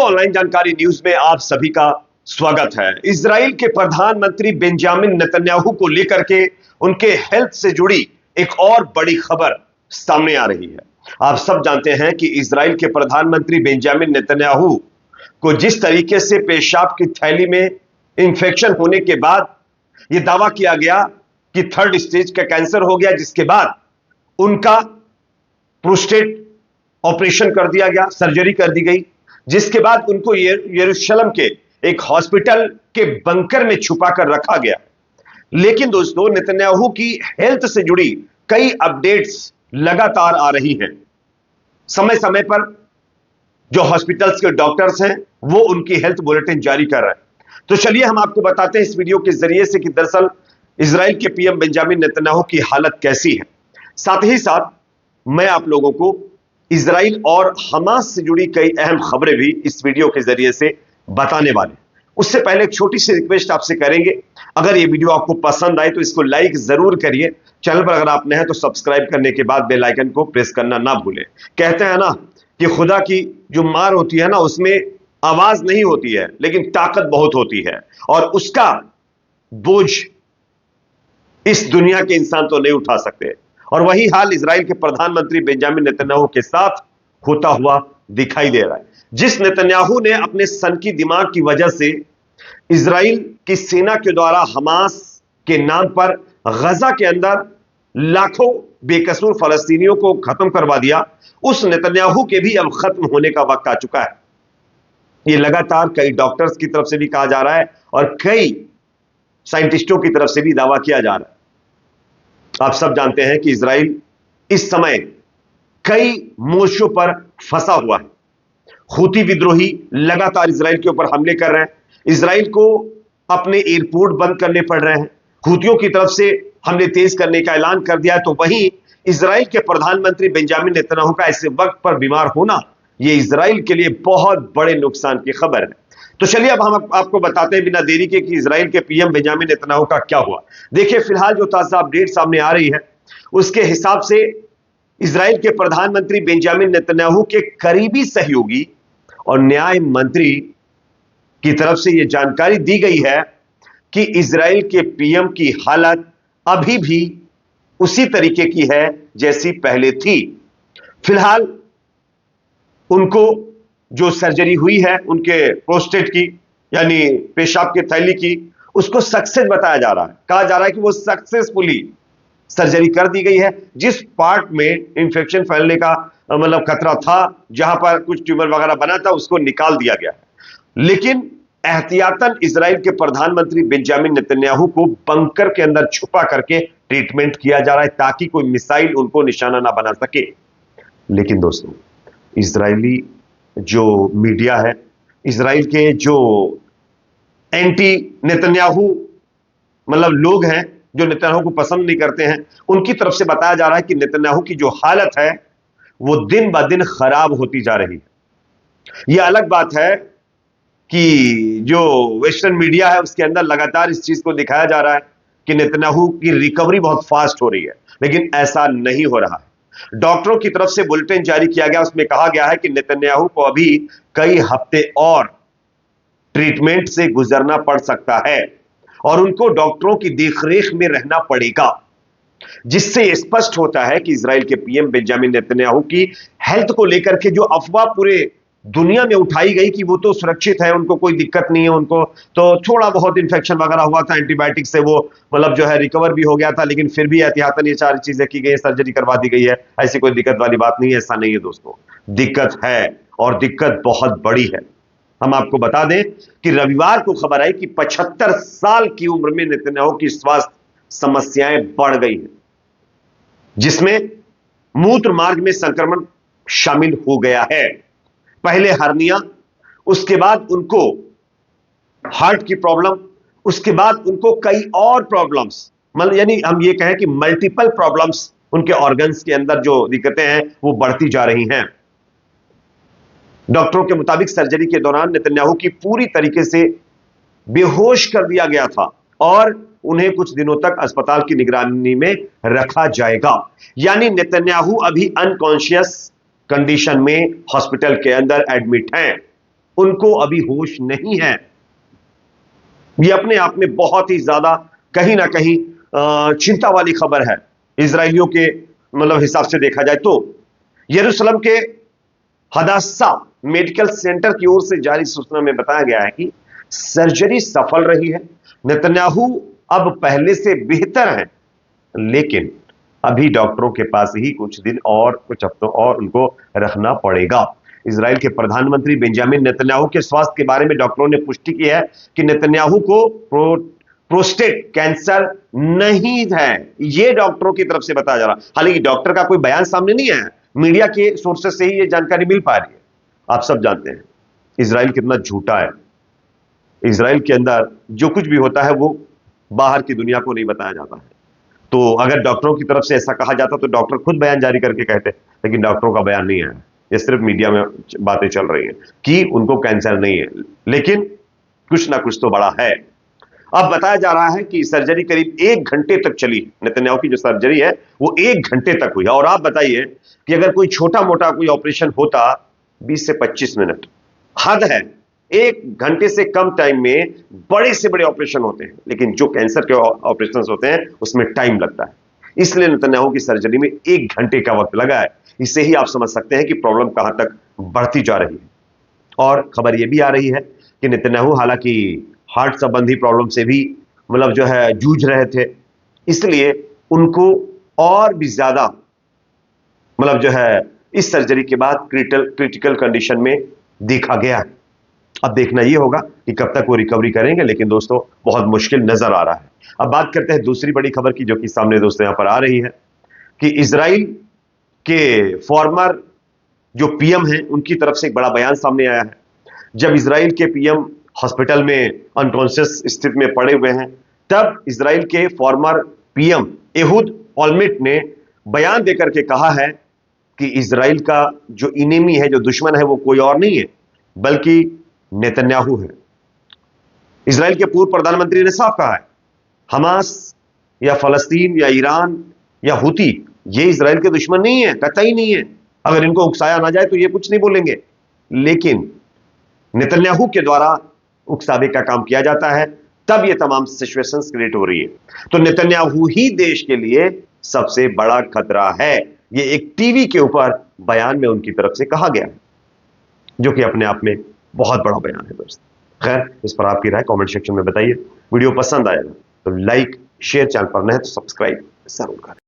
Online जानकारी news में आप सभी का स्वागत है। इजराइल के प्रधानमंत्री बेंजामिन नेतन्याहू को लेकर के उनके हेल्थ से जुड़ी एक और बड़ी खबर सामने आ रही है। आप सब जानते हैं कि इजराइल के प्रधानमंत्री बेंजामिन नेतन्याहू को जिस तरीके से पेशाब की थैली में इंफेक्शन होने के बाद यह दावा किया गया कि 3rd स्टेज का कैंसर हो गया, जिसके बाद उनका प्रोस्टेट ऑपरेशन कर दिया गया, सर्जरी कर दी गई, जिसके बाद उनको यरूशलेम के एक हॉस्पिटल के बंकर में छुपा कर रखा गया। लेकिन दोस्तों, नेतन्याहू की हेल्थ से जुड़ी कई अपडेट्स लगातार आ रही हैं। समय समय पर जो हॉस्पिटल्स के डॉक्टर्स हैं वो उनकी हेल्थ बुलेटिन जारी कर रहे हैं। तो चलिए हम आपको बताते हैं इस वीडियो के जरिए से कि दरअसल इजराइल के पीएम बेंजामिन नेतन्याहू की हालत कैसी है। साथ ही साथ मैं आप लोगों को इजराइल और हमास से जुड़ी कई अहम खबरें भी इस वीडियो के जरिए से बताने वाले। उससे पहले एक छोटी सी रिक्वेस्ट आपसे करेंगे, अगर ये वीडियो आपको पसंद आए तो इसको लाइक जरूर करिए। चैनल पर अगर आप नए हैं तो सब्सक्राइब करने के बाद बेल आइकन को प्रेस करना ना भूलें। कहते हैं ना कि खुदा की जो मार होती है ना, उसमें आवाज नहीं होती है लेकिन ताकत बहुत होती है, और उसका बोझ इस दुनिया के इंसान तो नहीं उठा सकते। और वही हाल इजराइल के प्रधानमंत्री बेंजामिन नेतन्याहू के साथ होता हुआ दिखाई दे रहा है। जिस नेतन्याहू ने अपने सनकी दिमाग की वजह से इजराइल की सेना के द्वारा हमास के नाम पर गजा के अंदर लाखों बेकसूर फलस्तीनियों को खत्म करवा दिया, उस नेतन्याहू के भी अब खत्म होने का वक्त आ चुका है। यह लगातार कई डॉक्टर्स की तरफ से भी कहा जा रहा है और कई साइंटिस्टों की तरफ से भी दावा किया जा रहा है। आप सब जानते हैं कि इजराइल इस समय कई मोर्चों पर फंसा हुआ है। हूती विद्रोही लगातार इजराइल के ऊपर हमले कर रहे हैं। इजराइल को अपने एयरपोर्ट बंद करने पड़ रहे हैं। हूतियों की तरफ से हमले तेज करने का ऐलान कर दिया है। तो वहीं इजराइल के प्रधानमंत्री बेंजामिन नेतन्याहू का ऐसे वक्त पर बीमार होना, यह इजराइल के लिए बहुत बड़े नुकसान की खबर है। तो चलिए अब हम आपको बताते हैं बिना देरी के कि इजराइल के पीएम बेंजामिन नेतन्याहू का क्या हुआ। देखिए, फिलहाल जो ताजा अपडेट सामने आ रही है उसके हिसाब से इजराइल के प्रधानमंत्री बेंजामिन नेतन्याहू के करीबी सहयोगी और न्याय मंत्री की तरफ से यह जानकारी दी गई है कि इजराइल के पीएम की हालत अभी भी उसी तरीके की है जैसी पहले थी। फिलहाल उनको जो सर्जरी हुई है उनके प्रोस्टेट की, यानी पेशाब की थैली की, उसको सक्सेस बताया जा रहा है। कहा जा रहा है कि वो सक्सेसफुली सर्जरी कर दी गई है। जिस पार्ट में इंफेक्शन फैलने का मतलब खतरा था, जहां पर कुछ ट्यूमर वगैरह बना था, उसको निकाल दिया गया। लेकिन एहतियातन इजराइल के प्रधानमंत्री बेंजामिन नेतन्याहू को बंकर के अंदर छुपा करके ट्रीटमेंट किया जा रहा है ताकि कोई मिसाइल उनको निशाना ना बना सके। लेकिन दोस्तों, इजरायली जो मीडिया है, इजराइल के जो एंटी नेतन्याहू मतलब लोग हैं जो नेतन्याहू को पसंद नहीं करते हैं, उनकी तरफ से बताया जा रहा है कि नेतन्याहू की जो हालत है वो दिन ब दिन खराब होती जा रही है। यह अलग बात है कि जो वेस्टर्न मीडिया है उसके अंदर लगातार इस चीज को दिखाया जा रहा है कि नेतन्याहू की रिकवरी बहुत फास्ट हो रही है, लेकिन ऐसा नहीं हो रहा है। डॉक्टरों की तरफ से बुलेटिन जारी किया गया, उसमें कहा गया है कि नेतन्याहू को अभी कई हफ्ते और ट्रीटमेंट से गुजरना पड़ सकता है और उनको डॉक्टरों की देखरेख में रहना पड़ेगा, जिससे स्पष्ट होता है कि इजराइल के पीएम बेंजामिन नेतन्याहू की हेल्थ को लेकर के जो अफवाह पूरे दुनिया में उठाई गई कि वो तो सुरक्षित है, उनको कोई दिक्कत नहीं है, उनको तो थोड़ा बहुत इंफेक्शन वगैरह हुआ था, एंटीबायोटिक से वो मतलब जो है रिकवर भी हो गया था, लेकिन फिर भी एहतियातन ये सारी चीजें की गई, सर्जरी करवा दी गई है, ऐसी कोई दिक्कत वाली बात नहीं है। ऐसा नहीं है दोस्तों, दिक्कत है और दिक्कत बहुत बड़ी है। हम आपको बता दें कि रविवार को खबर आई कि 75 साल की उम्र में नेतन्याहू की स्वास्थ्य समस्याएं बढ़ गई हैं, जिसमें मूत्र मार्ग में संक्रमण शामिल हो गया है। पहले हर्निया, उसके बाद उनको हार्ट की प्रॉब्लम, उसके बाद उनको कई और प्रॉब्लम्स, मतलब यानी हम ये कहें कि मल्टीपल प्रॉब्लम्स उनके ऑर्गन्स के अंदर जो दिक्कतें हैं वो बढ़ती जा रही हैं। डॉक्टरों के मुताबिक सर्जरी के दौरान नेतन्याहू की पूरी तरीके से बेहोश कर दिया गया था और उन्हें कुछ दिनों तक अस्पताल की निगरानी में रखा जाएगा। यानी नेतन्याहू अभी अनकॉन्शियस कंडीशन में हॉस्पिटल के अंदर एडमिट हैं। उनको अभी होश नहीं है। ये अपने आप में बहुत ही ज्यादा कहीं ना कहीं चिंता वाली खबर है इजरायलियों के मतलब हिसाब से देखा जाए तो। यरूशलेम के हदासा मेडिकल सेंटर की ओर से जारी सूचना में बताया गया है कि सर्जरी सफल रही है। नेतन्याहू अब पहले से बेहतर हैं, लेकिन अभी डॉक्टरों के पास ही कुछ दिन और कुछ हफ्तों और उनको रखना पड़ेगा। इजराइल के प्रधानमंत्री बेंजामिन नेतन्याहू के स्वास्थ्य के बारे में डॉक्टरों ने पुष्टि की है कि नेतन्याहू को प्रोस्टेट कैंसर नहीं है। यह डॉक्टरों की तरफ से बताया जा रहा। हालांकि डॉक्टर का कोई बयान सामने नहीं आया, मीडिया के सोर्सेस से ही यह जानकारी मिल पा रही है। आप सब जानते हैं इजराइल कितना झूठा है। इजराइल के अंदर जो कुछ भी होता है वो बाहर की दुनिया को नहीं बताया जाता है। तो अगर डॉक्टरों की तरफ से ऐसा कहा जाता तो डॉक्टर खुद बयान जारी करके कहते, लेकिन डॉक्टरों का बयान नहीं आया। ये सिर्फ मीडिया में बातें चल रही हैं कि उनको कैंसर नहीं है, लेकिन कुछ ना कुछ तो बड़ा है। अब बताया जा रहा है कि सर्जरी करीब 1 घंटे तक चली। नेतन्याहू की जो सर्जरी है वो 1 घंटे तक हुई। और आप बताइए कि अगर कोई छोटा मोटा कोई ऑपरेशन होता 20 से 25 मिनट हद है। 1 घंटे से कम टाइम में बड़े से बड़े ऑपरेशन होते हैं, लेकिन जो कैंसर के ऑपरेशन होते हैं उसमें टाइम लगता है। इसलिए नेतन्याहू की सर्जरी में 1 घंटे का वक्त लगा है। इससे ही आप समझ सकते हैं कि प्रॉब्लम कहां तक बढ़ती जा रही है। और खबर यह भी आ रही है कि नेतन्याहू हालांकि हार्ट संबंधी प्रॉब्लम से भी मतलब जो है जूझ रहे थे, इसलिए उनको और भी ज्यादा मतलब जो है इस सर्जरी के बाद क्रिटिकल कंडीशन में देखा गया है। अब देखना यह होगा कि कब तक वो रिकवरी करेंगे, लेकिन दोस्तों बहुत मुश्किल नजर आ रहा है। अब बात करते हैं दूसरी बड़ी खबर की, जो कि सामने दोस्तों यहां पर आ रही है कि इजराइल के फॉर्मर जो पीएम हैं उनकी तरफ से एक बड़ा बयान सामने आया है। जब इजराइल के पीएम हॉस्पिटल में अनकॉन्शियस स्थिति में पड़े हुए हैं, तब इजराइल के फॉर्मर पीएम एहूद ओलमेर्ट ने बयान देकर के कहा है कि इजराइल का जो इनेमी है, जो दुश्मन है, वो कोई और नहीं है बल्कि नेतन्याहू है। इजराइल के पूर्व प्रधानमंत्री ने साफ कहा है, हमास या फलस्तीन या ईरान या हुती ये इजराइल के दुश्मन नहीं है, कतई नहीं है। अगर इनको उकसाया ना जाए तो ये कुछ नहीं बोलेंगे, लेकिन नेतन्याहू के द्वारा उकसावे का काम किया जाता है, तब ये तमाम सिचुएशंस क्रिएट हो रही है। तो नेतन्याहू ही देश के लिए सबसे बड़ा खतरा है। ये एक टीवी के ऊपर बयान में उनकी तरफ से कहा गया है, जो कि अपने आप में बहुत बड़ा बयान है दोस्त। खैर, इस पर आपकी राय कमेंट सेक्शन में बताइए। वीडियो पसंद आएगा तो लाइक शेयर, चैनल पर नए तो सब्सक्राइब जरूर करें।